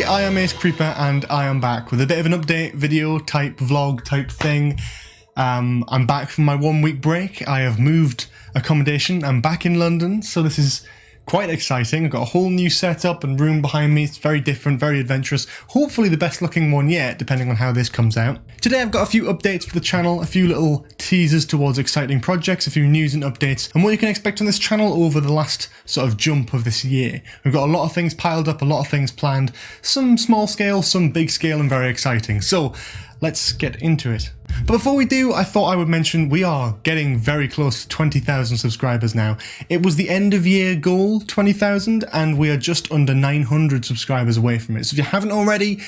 I am Ace Creeper and I am back with a bit of an update video type vlog type thing. I'm back from my 1 week break. I have moved accommodation. I'm back in London, so this is quite exciting. I've got a whole new setup and room behind me. It's very different, very adventurous. Hopefully the best looking one yet, depending on how this comes out. Today I've got a few updates for the channel, a few little teasers towards exciting projects, a few news and updates, and what you can expect on this channel over the last sort of jump of this year. We've got a lot of things piled up, a lot of things planned, some small scale, some big scale, and very exciting. So let's get into it. But before we do, I thought I would mention we are getting very close to 20,000 subscribers now. It was the end of year goal, 20,000, and we are just under 900 subscribers away from it. So if you haven't already,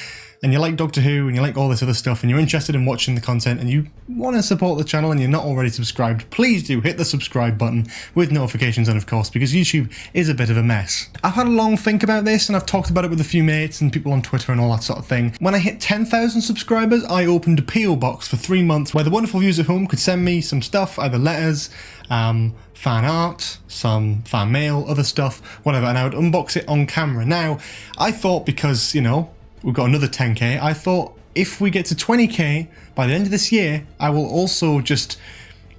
and you like Doctor Who, and you like all this other stuff, and you're interested in watching the content, and you want to support the channel, and you're not already subscribed, please do hit the subscribe button with notifications on, of course, because YouTube is a bit of a mess. I've had a long think about this, and I've talked about it with a few mates and people on Twitter and all that sort of thing. When I hit 10,000 subscribers, I opened a PO box for 3 months where the wonderful viewers at home could send me some stuff, either letters, fan art, some fan mail, other stuff, whatever, and I would unbox it on camera. Now, I thought because, you know, we've got another 10k, I thought if we get to 20k by the end of this year, I will also just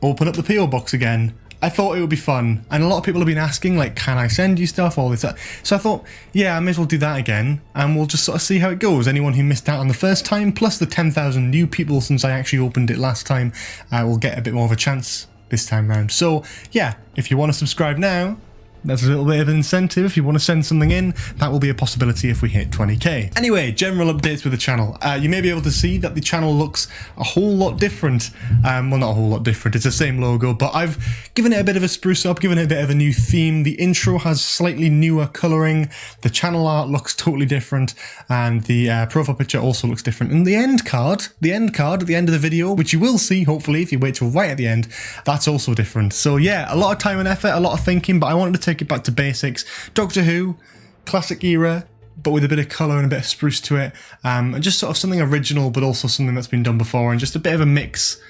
open up the PO box again. I thought it would be fun, and a lot of people have been asking, like, can I send you stuff, all this stuff. So I thought, yeah, I may as well do that again, and we'll just sort of see how it goes. Anyone who missed out on the first time, plus the 10,000 new people since I actually opened it last time, will get a bit more of a chance this time round. So yeah, if you want to subscribe now, that's a little bit of an incentive. If you want to send something in, that will be a possibility if we hit 20k. Anyway, general updates with the channel. You may be able to see that the channel looks a whole lot different. Well, not a whole lot different, it's the same logo, but I've given it a bit of a spruce up, given it a bit of a new theme. The intro has slightly newer colouring, the channel art looks totally different, and the profile picture also looks different. And the end card at the end of the video, which you will see, hopefully, if you wait till right at the end, that's also different. So yeah, a lot of time and effort, a lot of thinking, but I wanted to take it back to basics. Doctor Who, classic era, but with a bit of colour and a bit of spruce to it, and just sort of something original, but also something that's been done before, and just a bit of a mix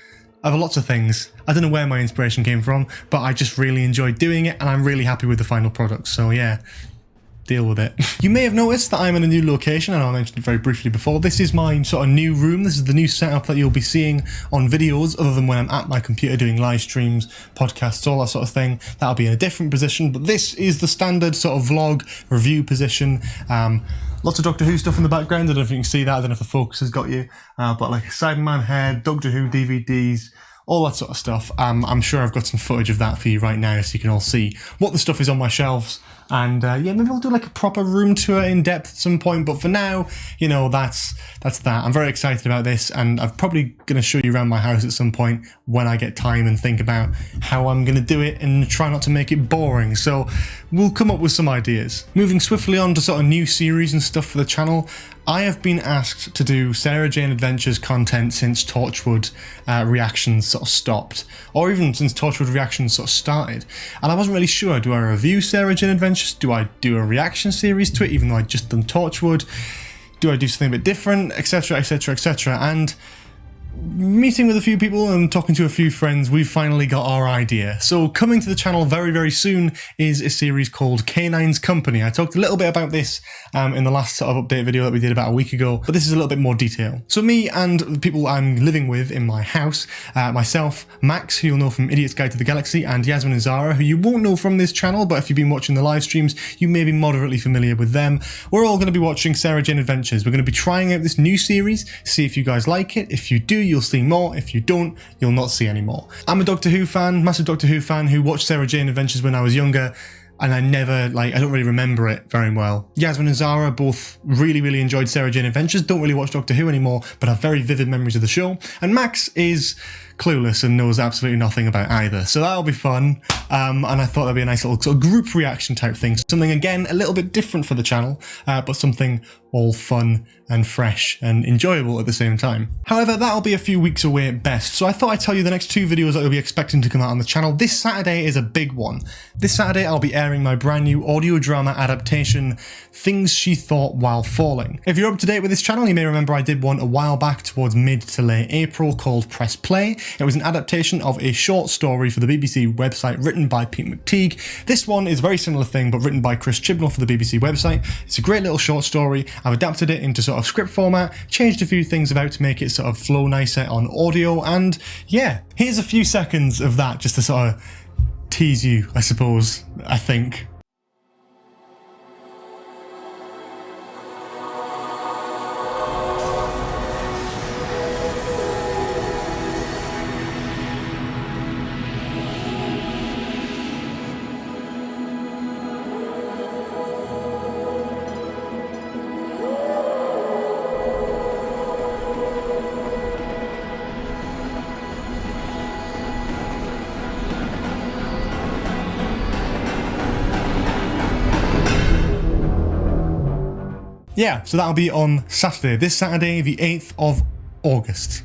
of lots of things. I don't know where my inspiration came from, but I just really enjoyed doing it, and I'm really happy with the final product, so yeah. Deal with it. You may have noticed that I'm in a new location, and I mentioned it very briefly before. This is my sort of new room. This is the new setup that you'll be seeing on videos, other than when I'm at my computer doing live streams, podcasts, all that sort of thing. That'll be in a different position, but this is the standard sort of vlog review position. Lots of Doctor Who stuff in the background. I don't know if you can see that. I don't know if the focus has got you, but like a Cyberman head, Doctor Who DVDs, all that sort of stuff. I'm sure I've got some footage of that for you right now, so you can all see what the stuff is on my shelves. And yeah, maybe I'll do like a proper room tour in depth at some point, but for now, you know, that's that. I'm very excited about this, and I'm probably going to show you around my house at some point when I get time and think about how I'm going to do it and try not to make it boring. So we'll come up with some ideas. Moving swiftly on to sort of new series and stuff for the channel, I have been asked to do Sarah Jane Adventures content since Torchwood reactions sort of stopped, or even since Torchwood reactions sort of started, and I wasn't really sure. Do I review Sarah Jane Adventures? Do I do a reaction series to it, even though I'd just done Torchwood? Do I do something a bit different, etc, etc, etc? And meeting with a few people and talking to a few friends, we've finally got our idea. So coming to the channel very, very soon is a series called Canine's Company. I talked a little bit about this in the last sort of update video that we did about a week ago, but this is a little bit more detail. So me and the people I'm living with in my house, myself, Max, who you'll know from Idiot's Guide to the Galaxy, and Yasmin and Zara, who you won't know from this channel, but if you've been watching the live streams, you may be moderately familiar with them. We're all going to be watching Sarah Jane Adventures. We're going to be trying out this new series, see if you guys like it. If you do, you'll see more. If you don't, you'll not see any more. I'm a Doctor Who fan, massive Doctor Who fan, who watched Sarah Jane Adventures when I was younger, and I don't really remember it very well. Yasmin and Zara both really, really enjoyed Sarah Jane Adventures, don't really watch Doctor Who anymore, but have very vivid memories of the show. And Max is clueless and knows absolutely nothing about either. So that'll be fun. And I thought that'd be a nice little sort of group reaction type thing. Something, again, a little bit different for the channel, but something all fun and fresh and enjoyable at the same time. However, that'll be a few weeks away at best, so I thought I'd tell you the next 2 videos that you'll be expecting to come out on the channel. This Saturday is a big one. This Saturday I'll be airing my brand new audio drama adaptation, Things She Thought While Falling. If you're up to date with this channel, you may remember I did one a while back towards mid to late April called Press Play. It was an adaptation of a short story for the BBC website written by Pete McTeague. This one is a very similar thing, but written by Chris Chibnall for the BBC website. It's a great little short story. I've adapted it into sort of script format, changed a few things about to make it sort of flow nicer on audio, and yeah, here's a few seconds of that just to sort of tease you, I suppose, I think. Yeah, so that'll be on Saturday, this Saturday, the 8th of August.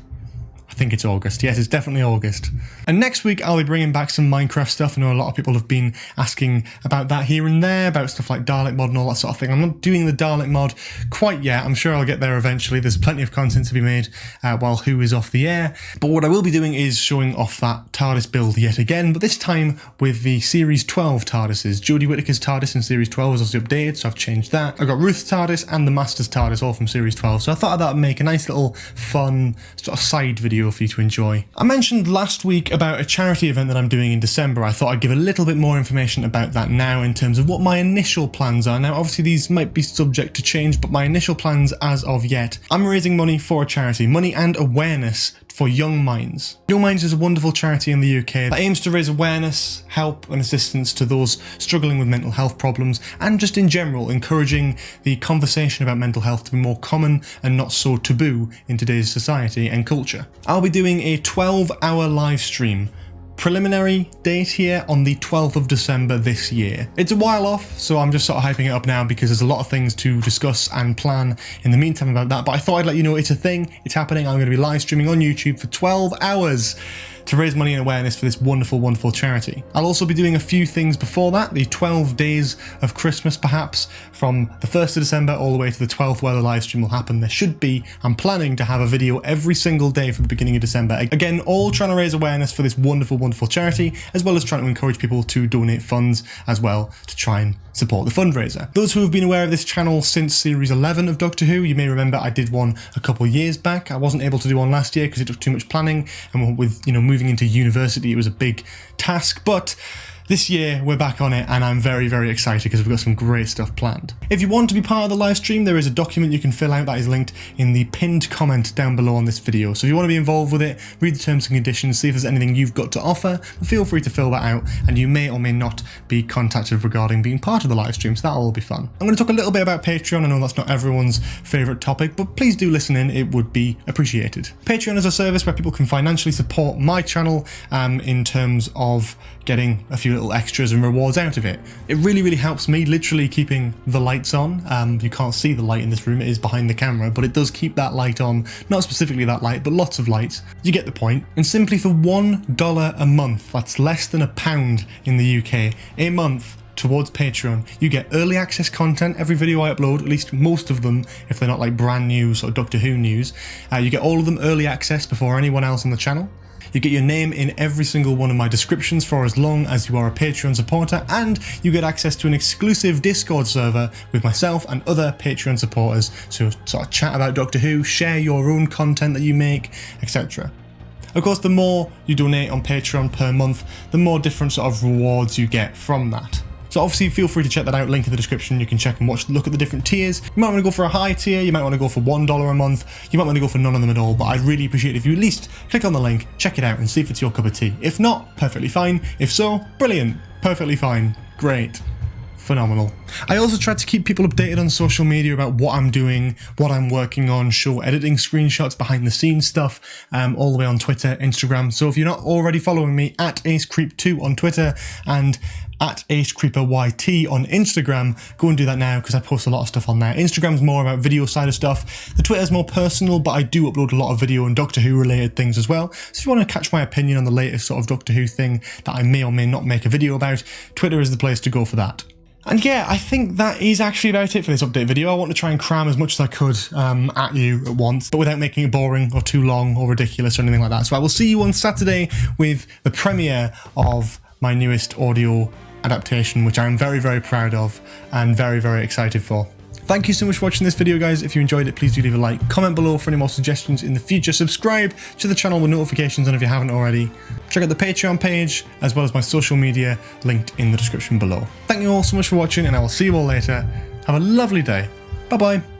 I think it's August. Yes, it's definitely August. And next week, I'll be bringing back some Minecraft stuff. I know a lot of people have been asking about that here and there, about stuff like Dalek mod and all that sort of thing. I'm not doing the Dalek mod quite yet. I'm sure I'll get there eventually. There's plenty of content to be made while Who is off the air. But what I will be doing is showing off that TARDIS build yet again, but this time with the Series 12 TARDISes. Jodie Whittaker's TARDIS in Series 12 was also updated, so I've changed that. I've got Ruth's TARDIS and the Master's TARDIS all from Series 12, so I thought that would make a nice little fun sort of side video for you to enjoy. I mentioned last week about a charity event that I'm doing in December. I thought I'd give a little bit more information about that now in terms of what my initial plans are. Now, obviously these might be subject to change, but my initial plans as of yet, I'm raising money for a charity, money and awareness for Young Minds. Young Minds is a wonderful charity in the UK that aims to raise awareness, help and assistance to those struggling with mental health problems, and just in general encouraging the conversation about mental health to be more common and not so taboo in today's society and culture. I'll be doing a 12-hour live stream. Preliminary date here on the 12th of December this year. It's a while off, so I'm just sort of hyping it up now because there's a lot of things to discuss and plan in the meantime about that, but I thought I'd let you know it's a thing, it's happening. I'm going to be live streaming on YouTube for 12 hours to raise money and awareness for this wonderful, wonderful charity. I'll also be doing a few things before that, the 12 days of Christmas perhaps, from the 1st of December all the way to the 12th where the live stream will happen. There should be, I'm planning to have a video every single day for the beginning of December. Again, all trying to raise awareness for this wonderful, wonderful charity, as well as trying to encourage people to donate funds as well to try and support the fundraiser. Those who have been aware of this channel since Series 11 of Doctor Who, you may remember I did one a couple years back. I wasn't able to do one last year because it took too much planning, and with, moving into university, it was a big task, but this year we're back on it and I'm very, very excited because we've got some great stuff planned. If you want to be part of the live stream, there is a document you can fill out that is linked in the pinned comment down below on this video. So if you want to be involved with it, read the terms and conditions, see if there's anything you've got to offer, feel free to fill that out and you may or may not be contacted regarding being part of the live stream, so that'll all be fun. I'm going to talk a little bit about Patreon. I know that's not everyone's favourite topic, but please do listen in, it would be appreciated. Patreon is a service where people can financially support my channel in terms of getting a few little extras and rewards out of it. It really, really helps me literally keeping the lights on. You can't see the light in this room, it is behind the camera, but it does keep that light on. Not specifically that light, but lots of lights. You get the point. And simply for $1 a month, that's less than £1 in the UK, a month, towards Patreon, you get early access content. Every video I upload, at least most of them, if they're not like brand new or Doctor Who news, you get all of them early access before anyone else on the channel. You get your name in every single one of my descriptions for as long as you are a Patreon supporter, and you get access to an exclusive Discord server with myself and other Patreon supporters to sort of chat about Doctor Who, share your own content that you make, etc. Of course, the more you donate on Patreon per month, the more different sort of rewards you get from that. So obviously feel free to check that out, link in the description, you can check and look at the different tiers. You might want to go for a high tier, you might want to go for $1 a month, you might want to go for none of them at all, but I'd really appreciate it if you at least click on the link, check it out and see if it's your cup of tea. If not, perfectly fine. If so, brilliant, perfectly fine, great. Phenomenal. I also try to keep people updated on social media about what I'm doing, what I'm working on, show editing screenshots, behind the scenes stuff, all the way on Twitter, Instagram. So if you're not already following me, at AceCreep2 on Twitter and at AceCreeperYT on Instagram, go and do that now because I post a lot of stuff on there. Instagram's more about video side of stuff. The Twitter's more personal, but I do upload a lot of video and Doctor Who related things as well. So if you want to catch my opinion on the latest sort of Doctor Who thing that I may or may not make a video about, Twitter is the place to go for that. And yeah, I think that is actually about it for this update video. I want to try and cram as much as I could at you at once, but without making it boring or too long or ridiculous or anything like that. So I will see you on Saturday with the premiere of my newest audio adaptation, which I'm very, very proud of and very, very excited for. Thank you so much for watching this video, guys. If you enjoyed it, please do leave a like, comment below for any more suggestions in the future, subscribe to the channel with notifications on if you haven't already. Check out the Patreon page, as well as my social media linked in the description below. Thank you all so much for watching, and I will see you all later. Have a lovely day. Bye-bye.